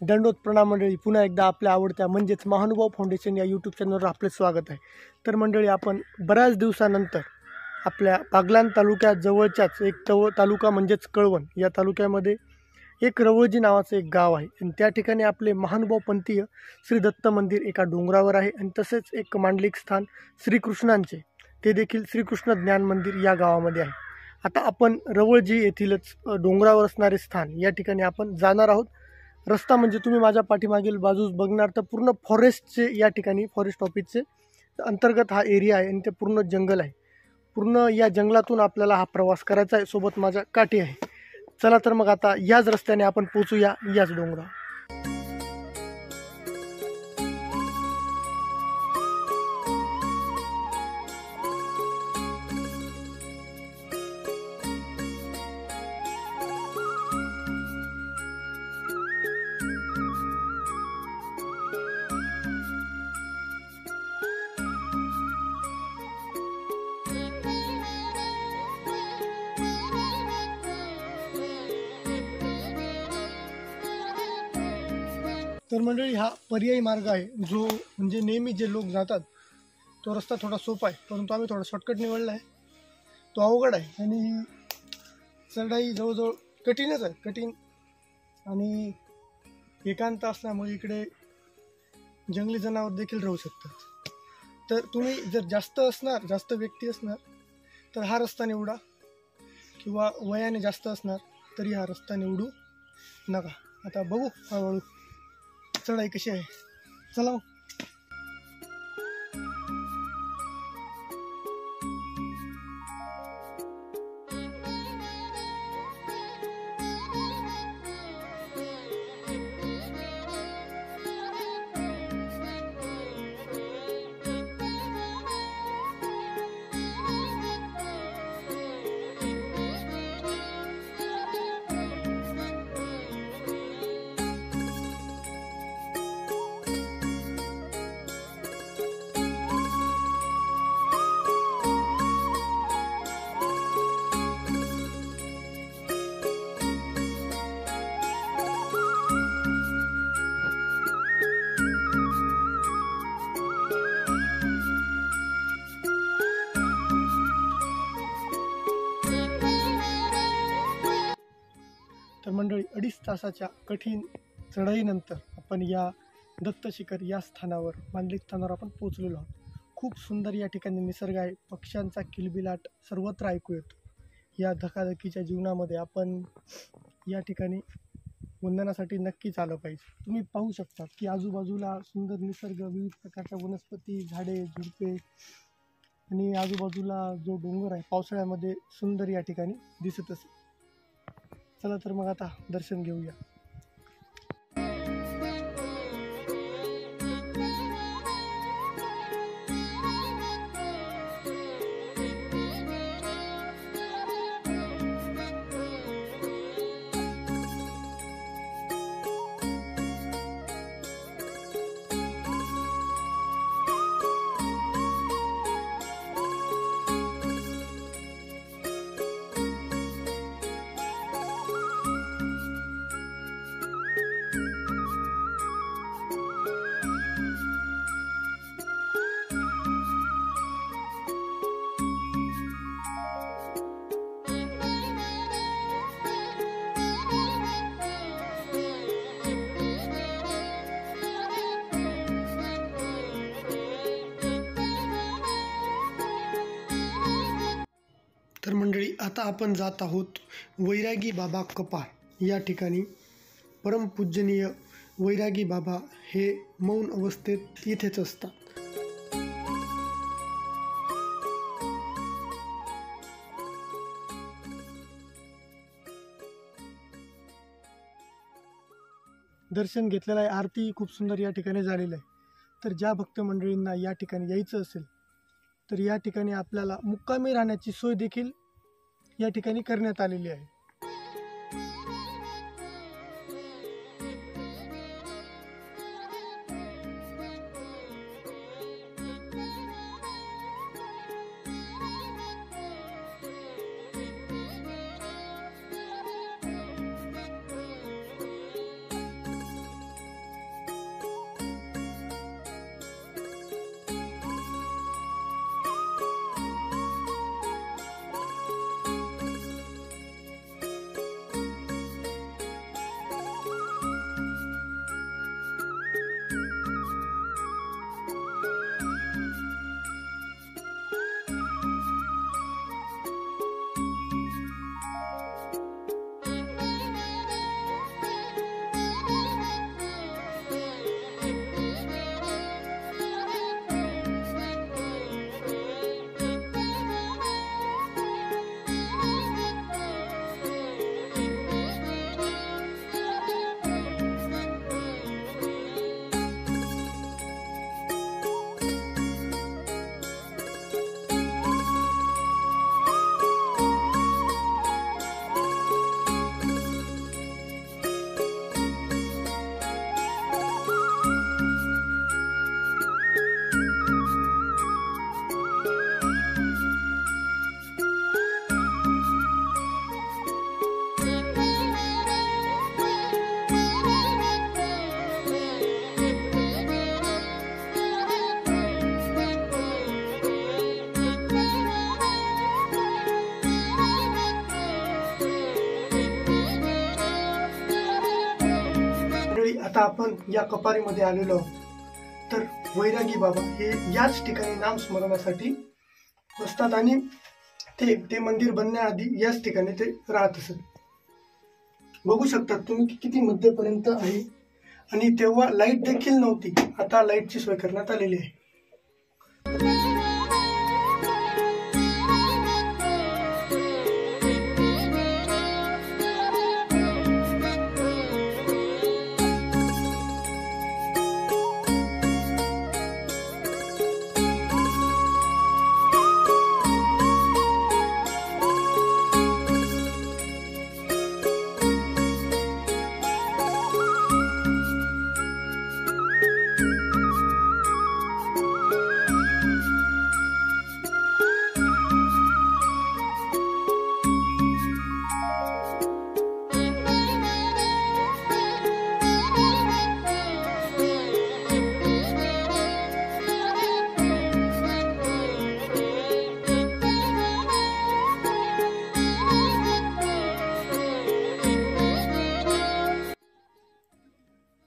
दंडोत प्रणाम मंडळी. पुन्हा एकदा आपल्या आवडत्या म्हणजेच महानुभाव फाउंडेशन या यूट्यूब चॅनलवर आपले स्वागत आहे. तर मंडळी, आपण बऱ्याच दिवसानंतर आपल्या बागलाण तालुक्यात जवळच्याच एक तालुका म्हणजेच कळवण या तालुक्यामध्ये एक रवळजी नावाचं एक गाव आहे आणि त्या ठिकाणी आपले महानुभाव पंथीय श्री दत्त मंदिर एका डोंगरावर आहे आणि तसेच एक मांडलिक स्थान श्रीकृष्णांचे ते देखील श्रीकृष्ण ज्ञान मंदिर या गावामध्ये आहे. आता आपण रवळजी येथीलच डोंगरावर असणारे स्थान या ठिकाणी आपण जाणार आहोत. रस्ता म्हणजे तुम्ही माझ्या पाठीमागील बाजूस बघणार तर पूर्ण फॉरेस्टचे या ठिकाणी फॉरेस्ट ऑफिसचे अंतर्गत हा एरिया आहे आणि ते पूर्ण जंगल आहे. पूर्ण या जंगलातून आपल्याला हा प्रवास करायचा आहे. सोबत माझ्या काठी आहे. चला तर मग आता याच रस्त्याने आपण पोचूया याच डोंगरावर. तर मंडळी, हा पर्यायी मार्ग आहे जो म्हणजे नेहमी जे लोक जातात तो रस्ता थोडा सोपा आहे, परंतु आम्ही थोडा शॉर्टकट निवडला आहे. तो अवघड आहे आणि ही चढाई जवळजवळ कठीणच आहे. कठीण आणि एकांत असल्यामुळे इकडे जंगली जनावर देखील राहू शकतात. तर तुम्ही जर जास्त व्यक्ती असणार तर हा रस्ता निवडा, किंवा वयाने जास्त असणार तरी हा रस्ता निवडू नका. आता बघू हळूहळू चढाई कशी आहे. चला. तर मंडळी, 2.5 तासाच्या कठीण चढाईनंतर आपण या दत्त शिखर या स्थानावर मांडलिक स्थानावर आपण पोहोचलेलो आहोत. खूप सुंदर या ठिकाणी निसर्ग आहे. पक्ष्यांचा किलबिलाट सर्वत्र ऐकू येतो. या धकाधकीच्या जीवनामध्ये आपण या ठिकाणी वंदनासाठी नक्कीच आलं पाहिजे. तुम्ही पाहू शकता की आजूबाजूला सुंदर निसर्ग, विविध प्रकारच्या वनस्पती, झाडे, झुडपे आणि आजूबाजूला जो डोंगर आहे पावसाळ्यामध्ये सुंदर या ठिकाणी दिसत असेल. चला तर मग आता दर्शन घेऊया. तर मंडळी, आता आपण जात आहोत वैरागी बाबा कपार या ठिकाणी. परमपूजनीय वैरागी बाबा हे मौन अवस्थेत इथेच असतात. दर्शन घेतलेलं आहे. आरती खूप सुंदर या ठिकाणी झालेलं आहे. तर ज्या भक्त मंडळींना या ठिकाणी यायचं असेल तर या ठिकाणी आपल्याला मुक्कामी राहण्याची सोय देखील या ठिकाणी करण्यात आलेली आहे. आता आपण या कपारीमध्ये आलेलो आहोत। तर वैरागी बाबा हे याच ठिकाणी नामस्मरणासाठी बसतात आणि ते मंदिर बनण्याआधी याच ठिकाणी ते राहत असत। बघू शकता तुम्ही किती मध्यपर्यंत आहे आणि तेव्हा लाईट देखील नव्हती, आता लाईटची सोय करण्यात आलेली आहे।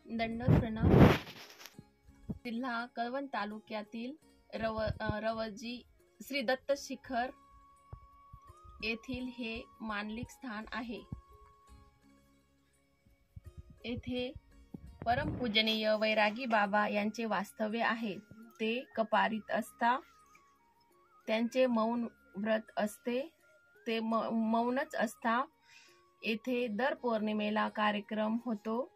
दंडोत प्रणव। जिल्हा कळवण तालुक्यातील रवजी श्री दत्त शिखर येथील हे मांडलिक स्थान आहे। येथे परमपूजनीय वैरागी बाबा यांचे वास्तव्य आहे। ते कपारीत असता त्यांचे मौन व्रत असते, ते मौनच असता येथे दर पौर्णिमेला कार्यक्रम होतो।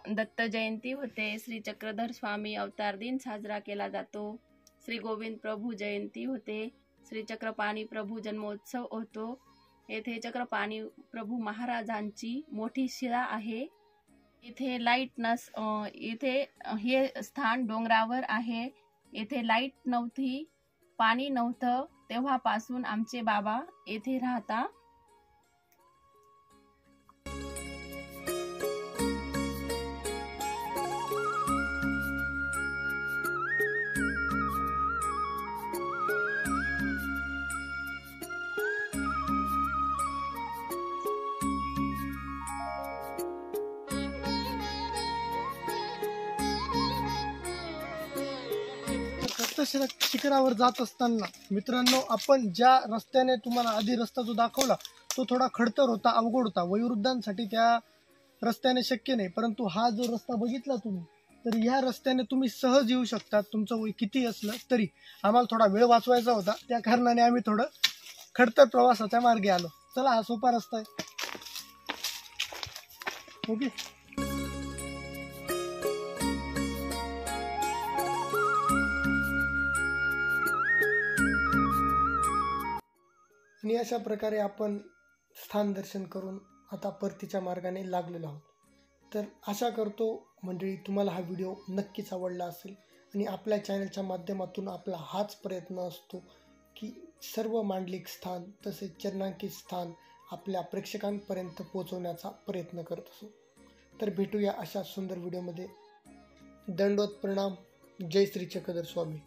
दत्त जयंती होते, श्री चक्रधर स्वामी अवतार दिन साजरा केला जातो, श्री गोविंद प्रभू जयंती होते, श्री चक्रपाणी प्रभू जन्मोत्सव होतो। येथे चक्रपाणी प्रभू महाराजांची मोठी शिळा आहे। इथे लाईट इथे हे स्थान डोंगरावर आहे। येथे लाईट नव्हती, पाणी नव्हतं, तेव्हापासून आमचे बाबा येथे राहता। दत्त शिखरावर जात असताना मित्रांनो, आपण ज्या रस्त्याने तुम्हाला आधी रस्ता जो दाखवला तो थोडा खडतर होता, अवघड होता, वयोवृद्धांसाठी त्या रस्त्याने शक्य नाही। परंतु हा जो रस्ता बघितला तुम्ही, तर ह्या रस्त्याने तुम्ही सहज येऊ शकता, तुमचं वय किती असलं तरी। आम्हाला थोडा वेळ वाचवायचा होता, त्या कारणाने आम्ही थोडं खडतर प्रवासाच्या मार्गे आलो। चला, हा सोपा रस्ता आहे। ओके, आणि अशा प्रकारे आपण स्थान दर्शन करून आता परतीच्या मार्गाने लागलेलो आहोत। तर आशा करतो मंडळी तुम्हाला हा व्हिडिओ नक्कीच आवडला असेल आणि आपल्या चॅनलच्या माध्यमातून आपला हाच प्रयत्न असतो की सर्व मांडलिक स्थान तसेच चिन्हांकित स्थान आपल्या प्रेक्षकांपर्यंत पोहोचवण्याचा प्रयत्न करत असो। तर भेटूया अशा सुंदर व्हिडिओमध्ये। दंडोत प्रणाम। जय श्री चक्रधर स्वामी।